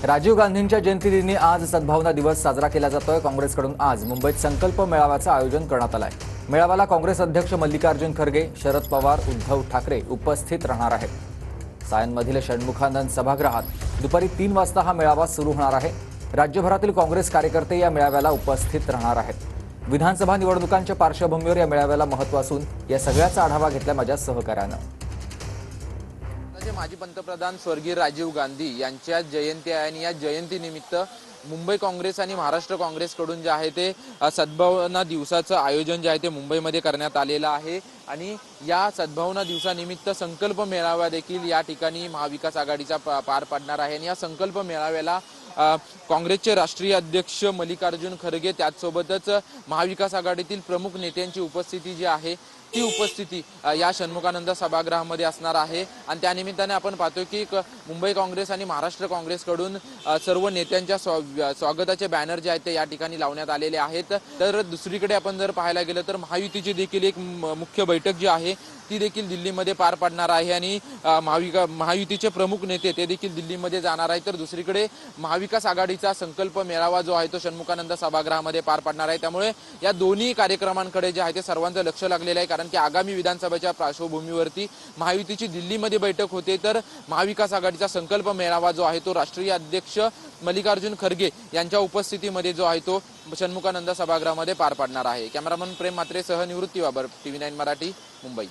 राजीव गांधींच्या जयंतीदिनी आज सद्भावना दिवस साजरा केला जातोय। काँग्रेसकडून आज मुंबईत संकल्प मेळाव्याचं आयोजन करण्यात आलंय। मेळाव्याला काँग्रेस अध्यक्ष मल्लिकार्जुन खरगे, शरद पवार, उद्धव ठाकरे उपस्थित राहणार आहेत। सायनमधील षण्मुखानंद सभागृहात दुपारी 3 वाजता हा मेळावा सुरू होणार आहे। राज्यभरातील काँग्रेस कार्यकर्ते या मेळाव्याला उपस्थित राहणार आहेत। विधानसभा निवडणुकांच्या पार्श्वभूमीवर या मेळाव्याला महत्त्व असून या सगळ्याचा आढावा घेतला माझ्या सहकार्यानं। माजी पंतप्रधान स्वर्गीय राजीव गांधी यांच्या जयंती आहे आणि या जयंतीनिमित्त मुंबई काँग्रेस आणि महाराष्ट्र काँग्रेसकडून जे आहे ते सद्भावना दिवसाचं आयोजन जे आहे ते मुंबईमध्ये करण्यात आलेलं आहे। आणि या सद्भावना दिवसानिमित्त संकल्प मेळावा देखील या ठिकाणी महाविकास आघाडीचा पार पडणार आहे। आणि या संकल्प मेळाव्याला काँग्रेसचे राष्ट्रीय अध्यक्ष मल्लिकार्जुन खरगे, त्याचसोबतच महाविकास आघाडीतील प्रमुख नेत्यांची उपस्थिती जी आहे ती उपस्थिती या षण्मुखानंद सभागृहामध्ये असणार आहे। आणि त्यानिमित्ताने आपण पाहतोय की मुंबई काँग्रेस आणि महाराष्ट्र काँग्रेसकडून सर्व नेत्यांच्या स्वागताचे बॅनर जे आहेत ते या ठिकाणी लावण्यात आलेले आहेत। तर दुसरीकडे आपण जर पाहायला गेलं तर महायुतीची देखील एक मुख्य बैठक जी आहे ती देखील दिल्लीमध्ये पार पडणार आहे आणि महायुतीचे प्रमुख नेते ते देखील दिल्लीमध्ये जाणार आहेत। तर दुसरीकडे महाविकास आघाडीचा संकल्प मेळावा जो आहे तो षण्मुखानंद सभागृहामध्ये पार पडणार आहे। त्यामुळे या दोन्ही कार्यक्रमांकडे जे आहे ते सर्वांचं लक्ष लागलेलं आहे, कारण की आगामी विधानसभेच्या पार्श्वभूमीवरती महायुतीची दिल्लीमध्ये बैठक होते, तर महाविकास आघाडीचा संकल्प मेळावा जो आहे तो राष्ट्रीय अध्यक्ष मल्लिकार्जुन खरगे यांच्या उपस्थितीमध्ये जो आहे तो षण्मुखानंद सभागृहामध्ये पार पडणार आहे। कॅमेरामन प्रेम मात्रे सह निवृत्ती बाबर, TV9 मराठी, मुंबई।